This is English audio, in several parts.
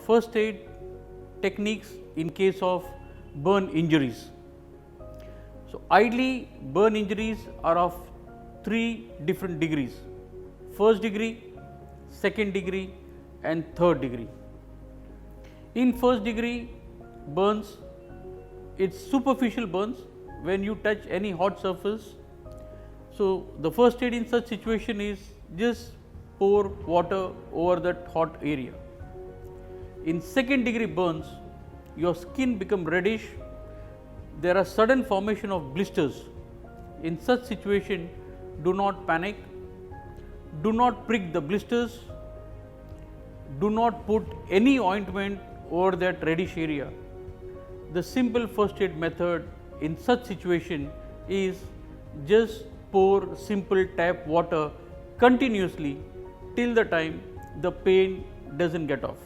first aid techniques in case of burn injuries. So, ideally burn injuries are of 3 different degrees: first degree, second degree and third degree. In first degree burns, it's superficial burns when you touch any hot surface. So, the first aid in such situation is just pour water over that hot area. In second degree burns, your skin become reddish, there are sudden formation of blisters. In such situation, do not panic, do not prick the blisters, do not put any ointment over that reddish area. The simple first aid method in such situation is just pour simple tap water continuously till the time the pain doesn't get off.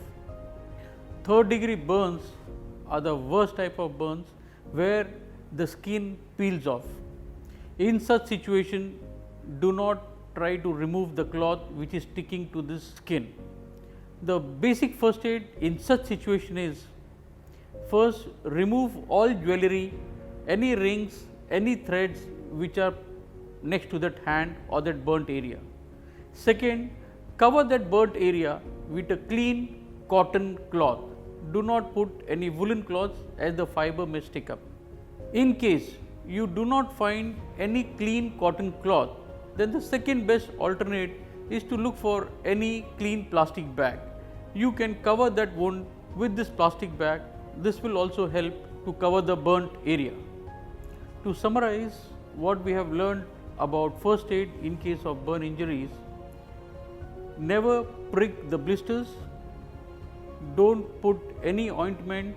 Third degree burns are the worst type of burns where the skin peels off. In such situation, do not try to remove the cloth which is sticking to this skin. The basic first aid in such situation is, first remove all jewelry, any rings, any threads which are next to that hand or that burnt area. Second, cover that burnt area with a clean cotton cloth. Do not put any woolen cloths as the fiber may stick up. In case you do not find any clean cotton cloth, then the second best alternate is to look for any clean plastic bag. You can cover that wound with this plastic bag. This will also help to cover the burnt area. To summarize what we have learned about first aid in case of burn injuries: never prick the blisters, don't put any ointment,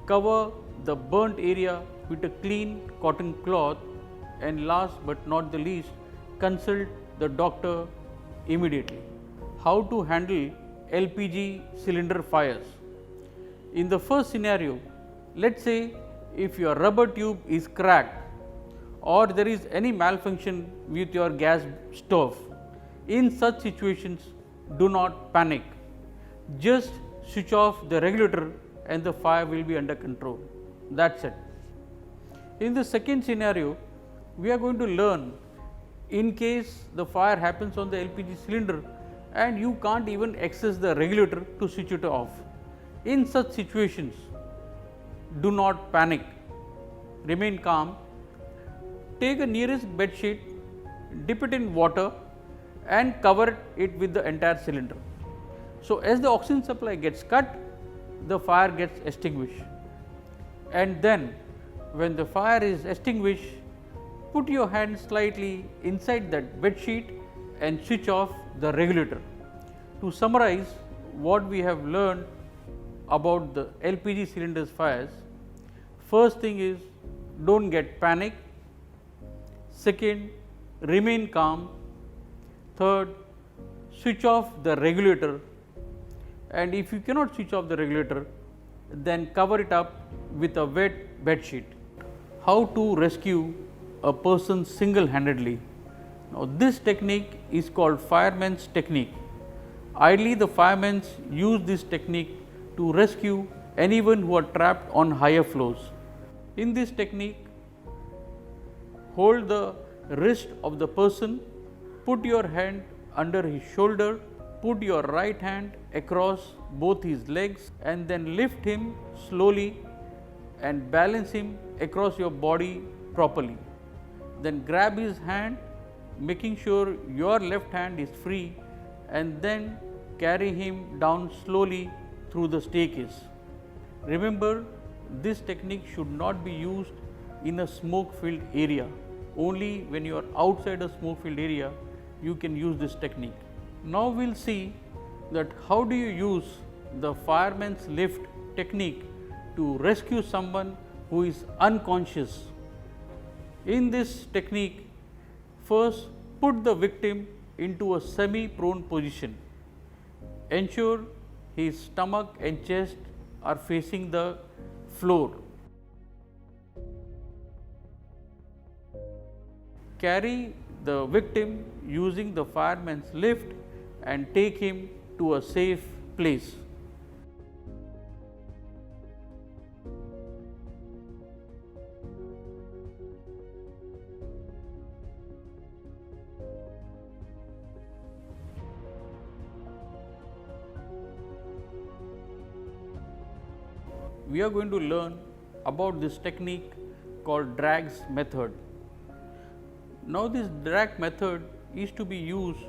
cover the burnt area with a clean cotton cloth, and last but not the least, consult the doctor immediately. How to handle LPG cylinder fires? In the first scenario, let's say if your rubber tube is cracked or there is any malfunction with your gas stove. In such situations, do not panic. Just switch off the regulator and the fire will be under control. That's it. In the second scenario, we are going to learn, in case the fire happens on the LPG cylinder and you can't even access the regulator to switch it off. In such situations, do not panic, remain calm, take a nearest bed sheet, dip it in water and cover it with the entire cylinder. So, as the oxygen supply gets cut, the fire gets extinguished, and then when the fire is extinguished, put your hand slightly inside that bed sheet and switch off the regulator. To summarize what we have learned about the LPG cylinders fires: first thing is, don't get panic. Second, remain calm. Third, switch off the regulator, and if you cannot switch off the regulator, then cover it up with a wet bed sheet. How to rescue a person single-handedly? Now, this technique is called fireman's technique. Ideally, the firemen use this technique to rescue anyone who are trapped on higher floors. In this technique, hold the wrist of the person, put your hand under his shoulder, put your right hand across both his legs and then lift him slowly and balance him across your body properly. Then grab his hand, making sure your left hand is free, and then carry him down slowly through the staircase. Remember, this technique should not be used in a smoke filled area. Only when you are outside a smoke filled area, you can use this technique. Now we will see that how do you use the fireman's lift technique to rescue someone who is unconscious. In this technique, first put the victim into a semi-prone position. Ensure his stomach and chest are facing the floor. Carry the victim using the fireman's lift and take him to a safe place. we are going to learn about this technique called drags method. Now this drag method is to be used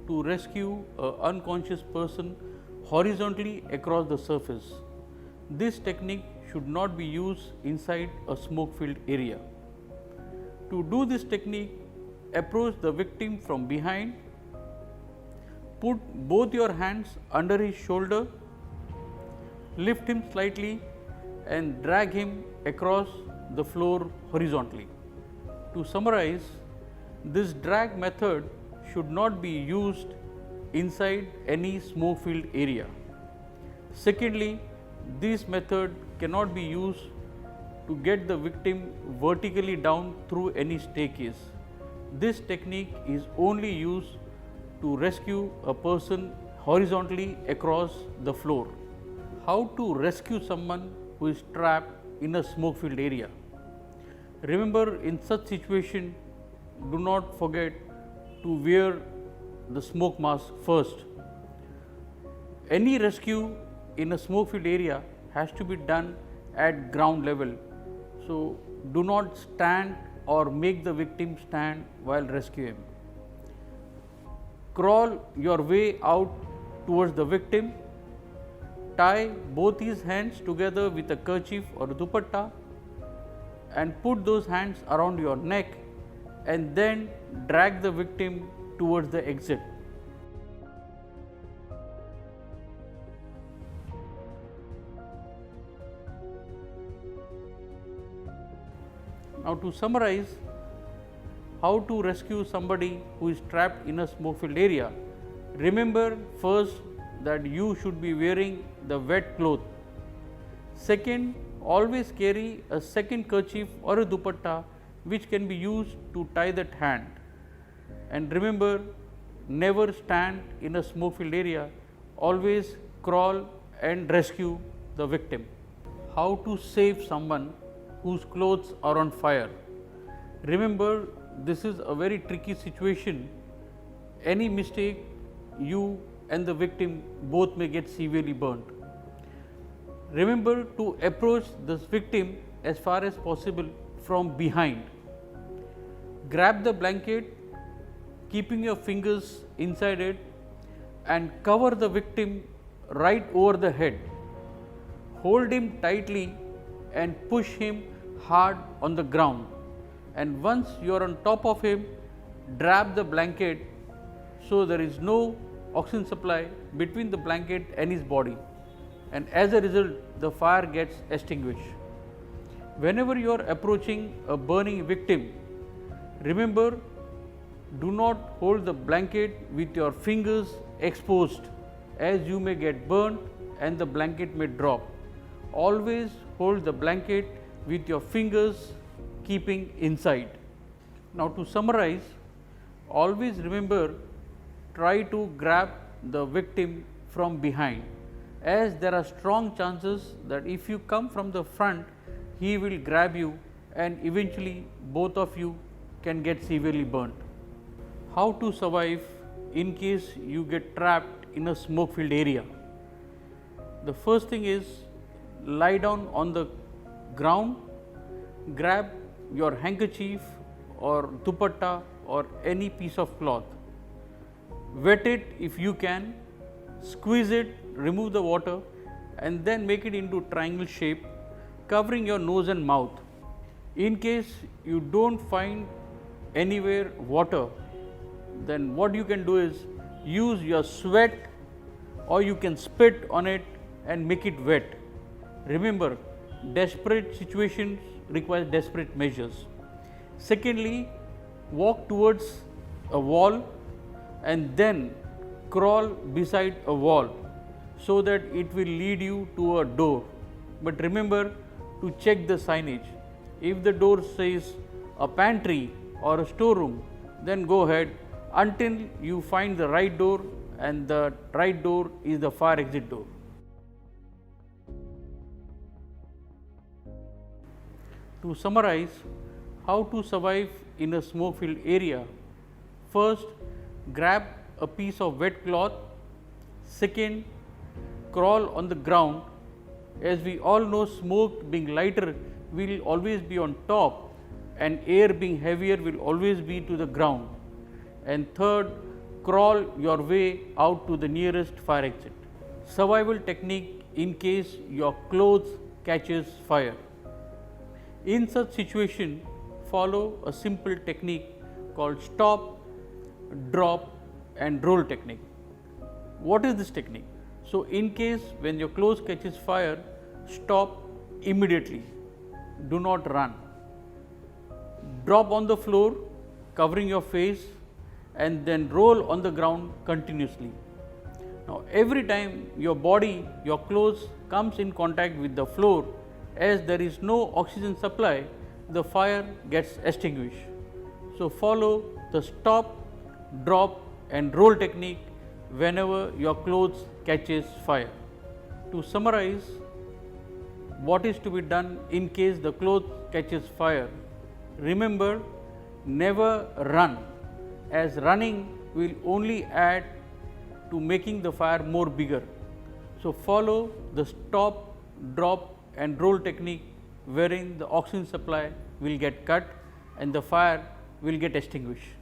to rescue an unconscious person horizontally across the surface. This technique should not be used inside a smoke filled area. To do this technique, approach the victim from behind, put both your hands under his shoulder, lift him slightly and drag him across the floor horizontally. To summarize, this drag method should not be used inside any smoke filled area. Secondly, this method cannot be used to get the victim vertically down through any staircase. This technique is only used to rescue a person horizontally across the floor. How to rescue someone who is trapped in a smoke filled area? Remember, in such situation, do not forget to wear the smoke mask first. Any rescue in a smoke filled area has to be done at ground level. So, do not stand or make the victim stand while rescuing him. Crawl your way out towards the victim. Tie both his hands together with a kerchief or a dupatta and put those hands around your neck and then drag the victim towards the exit. Now to summarize, how to rescue somebody who is trapped in a smoke filled area. Remember first that you should be wearing the wet cloth. Second, always carry a second kerchief or a dupatta which can be used to tie that hand. And remember, never stand in a smoke filled area, always crawl and rescue the victim. How to save someone whose clothes are on fire? Remember, this is a very tricky situation. Any mistake, you and the victim both may get severely burnt. Remember to approach this victim as far as possible from behind. Grab the blanket, keeping your fingers inside it, and cover the victim right over the head. Hold him tightly and push him hard on the ground. And once you are on top of him, drap the blanket so there is no oxygen supply between the blanket and his body, and as a result the fire gets extinguished. Whenever you are approaching a burning victim, remember, do not hold the blanket with your fingers exposed, as you may get burnt and the blanket may drop. Always hold the blanket with your fingers keeping inside. Now to summarize, always remember, try to grab the victim from behind, as there are strong chances that if you come from the front, he will grab you and eventually both of you can get severely burnt. How to survive in case you get trapped in a smoke filled area? The first thing is, lie down on the ground, grab your handkerchief or dupatta or any piece of cloth, wet it if you can, squeeze it, remove the water and then make it into triangle shape, covering your nose and mouth. In case you don't find anywhere water, then what you can do is use your sweat or you can spit on it and make it wet. Remember, desperate situations require desperate measures. Secondly, walk towards a wall and then crawl beside a wall so that it will lead you to a door. But remember to check the signage. If the door says a pantry or a storeroom, then go ahead until you find the right door, and the right door is the fire exit door. To summarize, how to survive in a smoke filled area: first, grab a piece of wet cloth. Second, crawl on the ground As we all know, smoke being lighter will always be on top and air being heavier will always be to the ground. And third, crawl your way out to the nearest fire exit. Survival technique in case your clothes catches fire. In such situation, follow a simple technique called stop, drop and roll technique. What is this technique? So, in case when your clothes catches fire, stop immediately, do not run. Drop on the floor covering your face and then roll on the ground continuously. Now, every time your body, your clothes comes in contact with the floor, as there is no oxygen supply, the fire gets extinguished. So, follow the stop, drop and roll technique whenever your clothes catches fire. To summarize, what is to be done in case the clothes catches fire? Remember, never run, as running will only add to making the fire more bigger. So, follow the stop, drop and roll technique wherein the oxygen supply will get cut and the fire will get extinguished.